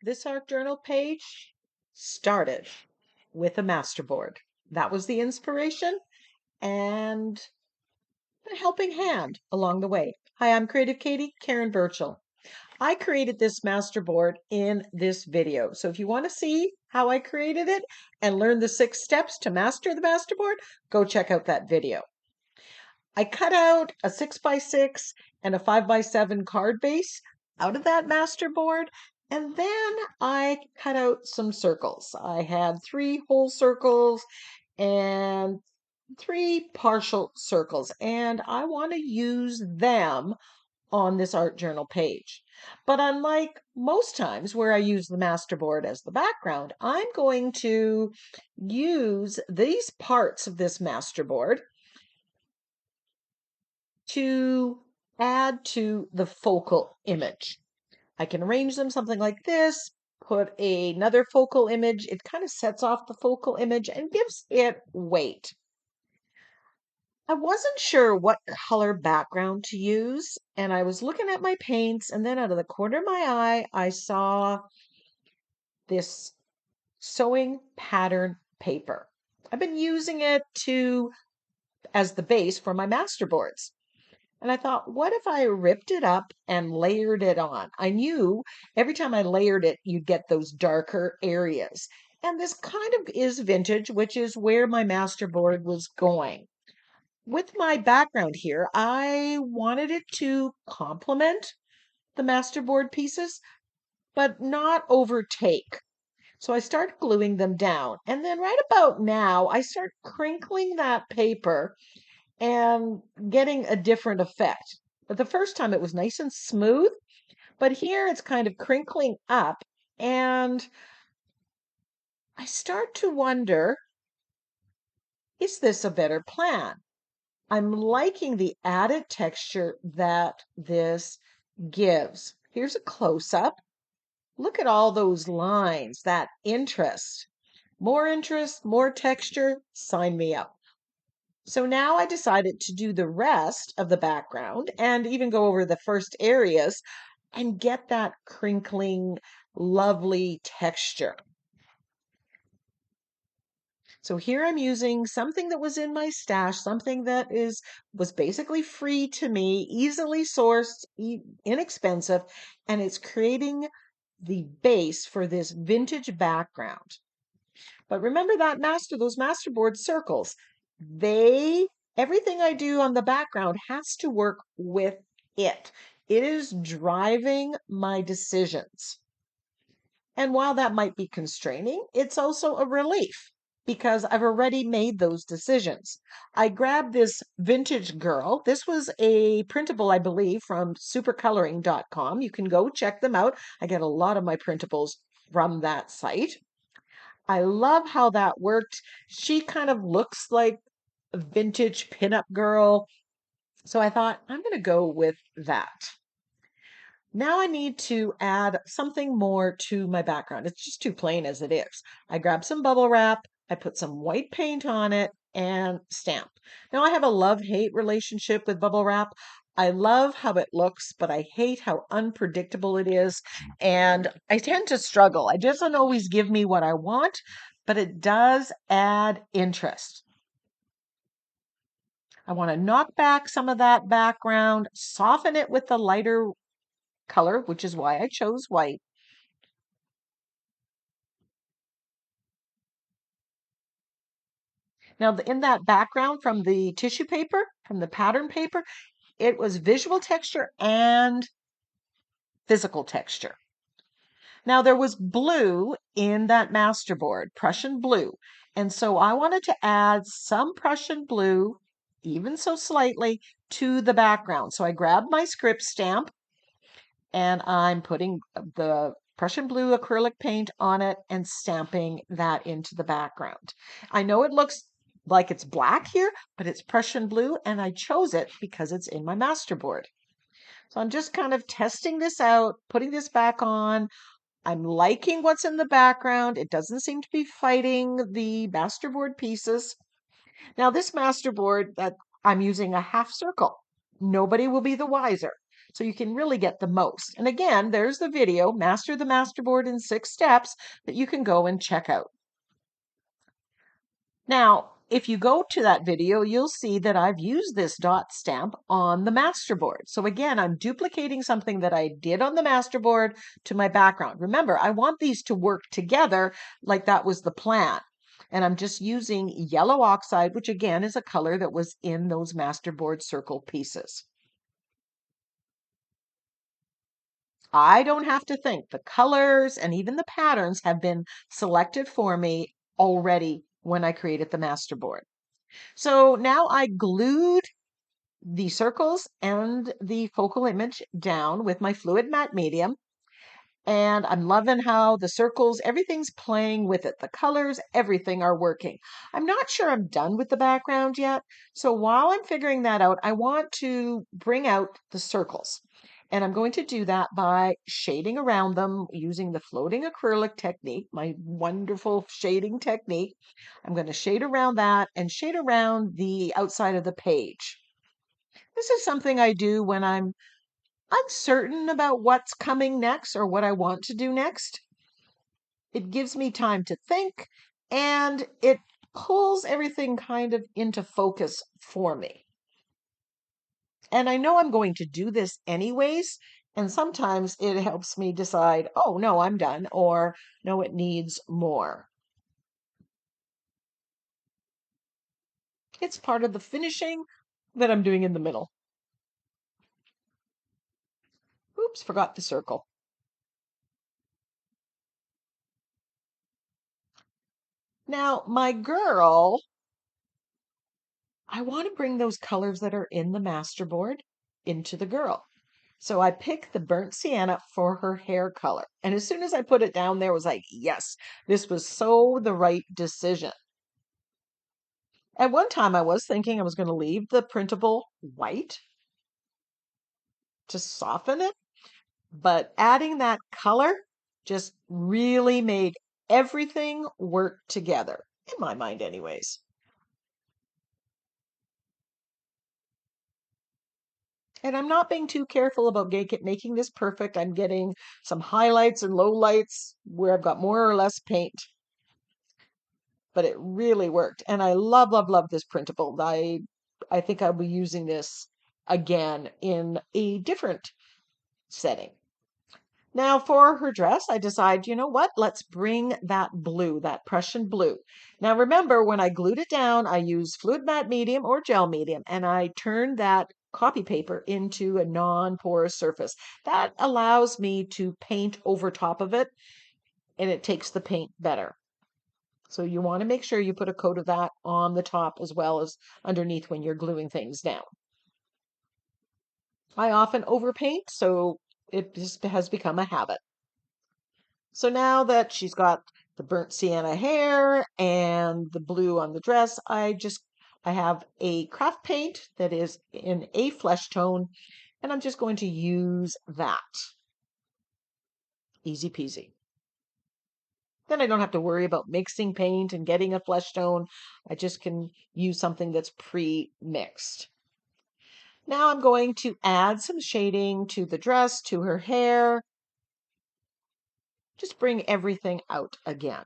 This art journal page started with a masterboard. That was the inspiration and a helping hand along the way. Hi, I'm Creative Katie, Karen Burchill. I created this masterboard in this video. So if you want to see how I created it and learn the 6 steps to master the masterboard, go check out that video. I cut out a 6x6 and a 5x7 card base out of that masterboard, and then I cut out some circles. I had 3 whole circles and 3 partial circles, and I want to use them on this art journal page. But unlike most times where I use the masterboard as the background, I'm going to use these parts of this masterboard to add to the focal image. I can arrange them something like this, put another focal image. It kind of sets off the focal image and gives it weight. I wasn't sure what color background to use, and I was looking at my paints, and then out of the corner of my eye, I saw this sewing pattern paper. I've been using it as the base for my masterboards. And I thought, what if I ripped it up and layered it on? I knew every time I layered it, you'd get those darker areas. And this kind of is vintage, which is where my masterboard was going. With my background here, I wanted it to complement the masterboard pieces, but not overtake. So I start gluing them down. And then right about now, I start crinkling that paper and getting a different effect. But the first time it was nice and smooth, but here it's kind of crinkling up, and I start to wonder, is this a better plan? I'm liking the added texture that this gives. Here's a close-up. Look at all those lines, that interest. Interest, more texture, sign me up. So now I decided to do the rest of the background and even go over the first areas and get that crinkling, lovely texture. So here I'm using something that was in my stash, something that was basically free to me, easily sourced, inexpensive, and it's creating the base for this vintage background. But remember those masterboard circles, everything I do on the background has to work with it. It is driving my decisions. And while that might be constraining, it's also a relief because I've already made those decisions. I grabbed this vintage girl. This was a printable, I believe, from supercoloring.com. You can go check them out. I get a lot of my printables from that site. I love how that worked. She kind of looks like a vintage pinup girl. So I thought, I'm going to go with that. Now I need to add something more to my background. It's just too plain as it is. I grabbed some bubble wrap, I put some white paint on it, and stamp. Now I have a love-hate relationship with bubble wrap. I love how it looks, but I hate how unpredictable it is. And I tend to struggle. It doesn't always give me what I want, but it does add interest. I want to knock back some of that background, soften it with the lighter color, which is why I chose white. Now, in that background from the tissue paper, from the pattern paper, it was visual texture and physical texture. Now, there was blue in that masterboard, Prussian blue. And so I wanted to add some Prussian blue, even so slightly, to the background. So I grabbed my script stamp and I'm putting the Prussian blue acrylic paint on it and stamping that into the background. I know it looks like it's black here, but it's Prussian blue, and I chose it because it's in my masterboard. So I'm just kind of testing this out, putting this back on. I'm liking what's in the background. It doesn't seem to be fighting the masterboard pieces. Now this masterboard that I'm using a half circle. Nobody will be the wiser. so you can really get the most. And again, there's the video, Master the Masterboard in 6 Steps, that you can go and check out. Now, if you go to that video, you'll see that I've used this dot stamp on the Masterboard. So again, I'm duplicating something that I did on the Masterboard to my background. Remember, I want these to work together like that was the plan. And I'm just using yellow oxide, which again is a color that was in those Masterboard circle pieces. I don't have to think. The colors and even the patterns have been selected for me already when I created the Masterboard. So now I glued the circles and the focal image down with my fluid matte medium. And I'm loving how the circles, everything's playing with it. The colors, everything are working. I'm not sure I'm done with the background yet. So while I'm figuring that out, I want to bring out the circles. And I'm going to do that by shading around them using the floating acrylic technique, my wonderful shading technique. I'm going to shade around that and shade around the outside of the page. This is something I do when I'm uncertain about what's coming next or what I want to do next. It gives me time to think and it pulls everything kind of into focus for me. And I know I'm going to do this anyways. And sometimes it helps me decide, oh, no, I'm done, or no, it needs more. It's part of the finishing that I'm doing in the middle. Oops, forgot the circle. Now, my girl, I want to bring those colors that are in the Masterboard into the girl. So I picked the burnt sienna for her hair color. And as soon as I put it down there, I was like, yes, this was so the right decision. At one time, I was thinking I was going to leave the printable white to soften it, but adding that color just really made everything work together, in my mind anyways. And I'm not being too careful about making this perfect. I'm getting some highlights and lowlights where I've got more or less paint. But it really worked. And I love, love, love this printable. I think I'll be using this again in a different setting. Now for her dress, I decide, you know what? Let's bring that blue, that Prussian blue. Now remember, when I glued it down, I used fluid matte medium or gel medium, and I turned that copy paper into a non-porous surface. That allows me to paint over top of it, and it takes the paint better. So you want to make sure you put a coat of that on the top as well as underneath when you're gluing things down. I often overpaint, so it just has become a habit. So now that she's got the burnt sienna hair and the blue on the dress, I have a craft paint that is in a flesh tone, and I'm just going to use that. Easy peasy. Then I don't have to worry about mixing paint and getting a flesh tone. I just can use something that's pre-mixed. Now I'm going to add some shading to the dress, to her hair. Just bring everything out again.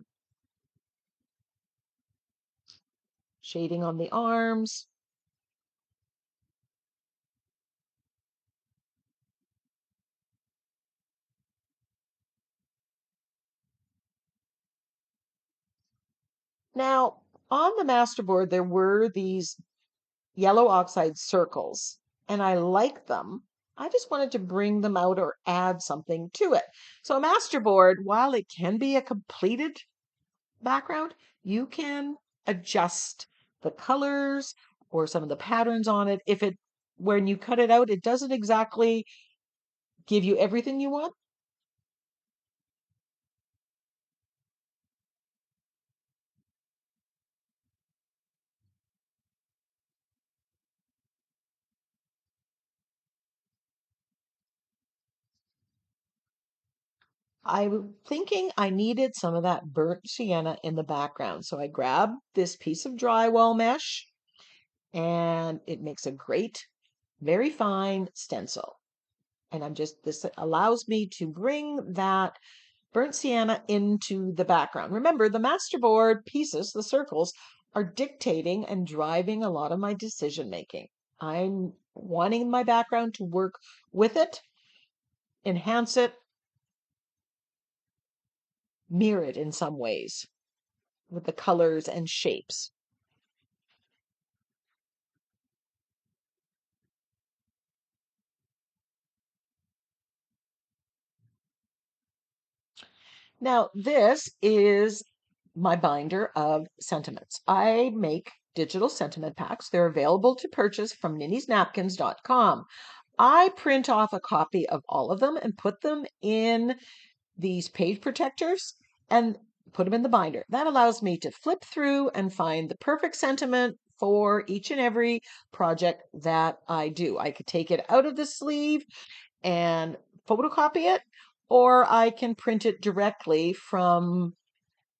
Shading on the arms. Now, on the Masterboard, there were these yellow oxide circles, and I like them. I just wanted to bring them out or add something to it. So a Masterboard, while it can be a completed background, you can adjust the colors or some of the patterns on it. When you cut it out, it doesn't exactly give you everything you want. I'm thinking I needed some of that burnt sienna in the background. So I grabbed this piece of drywall mesh and it makes a great, very fine stencil. And this allows me to bring that burnt sienna into the background. Remember, the masterboard pieces, the circles, are dictating and driving a lot of my decision making. I'm wanting my background to work with it, enhance it, mirror it in some ways with the colors and shapes. Now, this is my binder of sentiments. I make digital sentiment packs. They're available to purchase from NINNYSNAPKINS.com. I print off a copy of all of them and put them in these page protectors and put them in the binder. That allows me to flip through and find the perfect sentiment for each and every project that I do. I could take it out of the sleeve and photocopy it, or I can print it directly from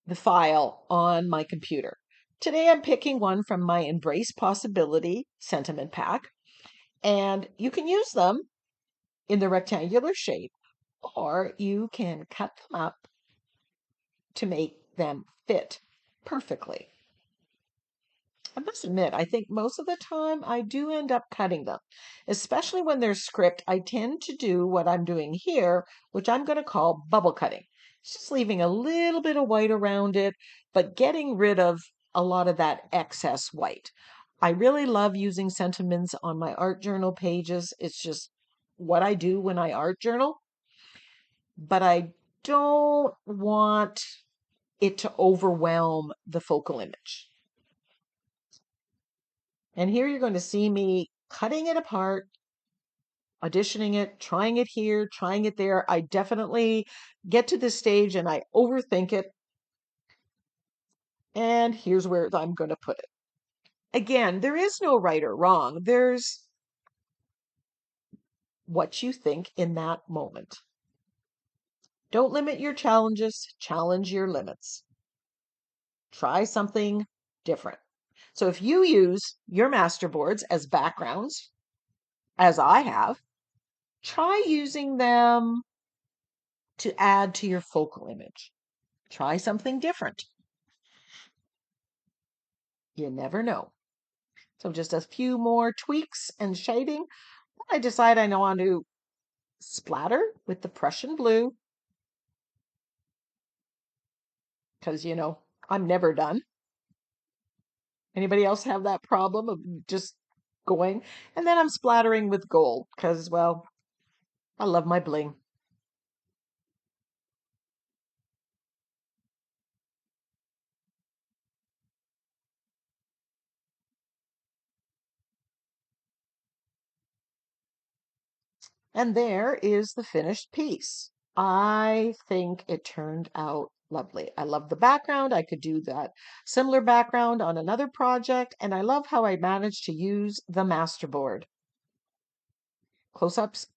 the file on my computer. Today I'm picking one from my Embrace Possibility sentiment pack, and you can use them in the rectangular shape, or you can cut them up to make them fit perfectly. I must admit, I think most of the time I do end up cutting them, especially when they're script. I tend to do what I'm doing here, which I'm going to call bubble cutting. It's just leaving a little bit of white around it, but getting rid of a lot of that excess white. I really love using sentiments on my art journal pages. It's just what I do when I art journal, but I don't want it to overwhelm the focal image. And here you're going to see me cutting it apart, auditioning it, trying it here, trying it there. I definitely get to this stage and I overthink it. And here's where I'm going to put it. Again, there is no right or wrong. There's what you think in that moment. Don't limit your challenges, challenge your limits. Try something different. So if you use your masterboards as backgrounds, as I have, try using them to add to your focal image. Try something different. You never know. So just a few more tweaks and shading. I decide I want to splatter with the Prussian blue because, I'm never done. Anybody else have that problem of just going? And then I'm splattering with gold because, well, I love my bling. And there is the finished piece. I think it turned out lovely. I love the background. I could do that similar background on another project, and I love how I managed to use the masterboard. Close-ups.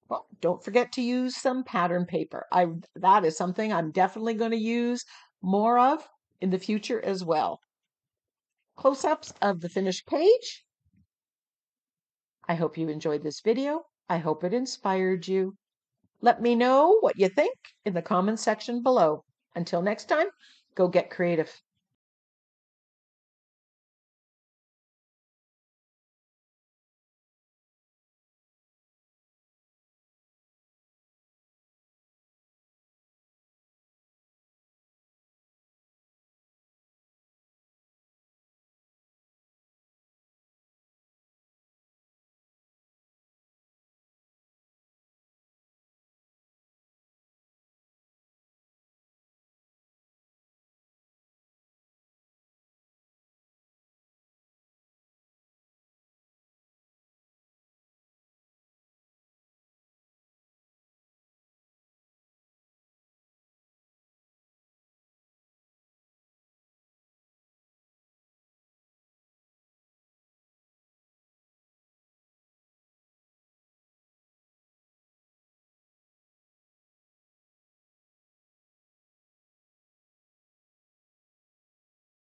Well, don't forget to use some pattern paper. That is something I'm definitely going to use more of in the future as well. Close-ups of the finished page. I hope you enjoyed this video. I hope it inspired you. Let me know what you think in the comments section below. Until next time, go get creative.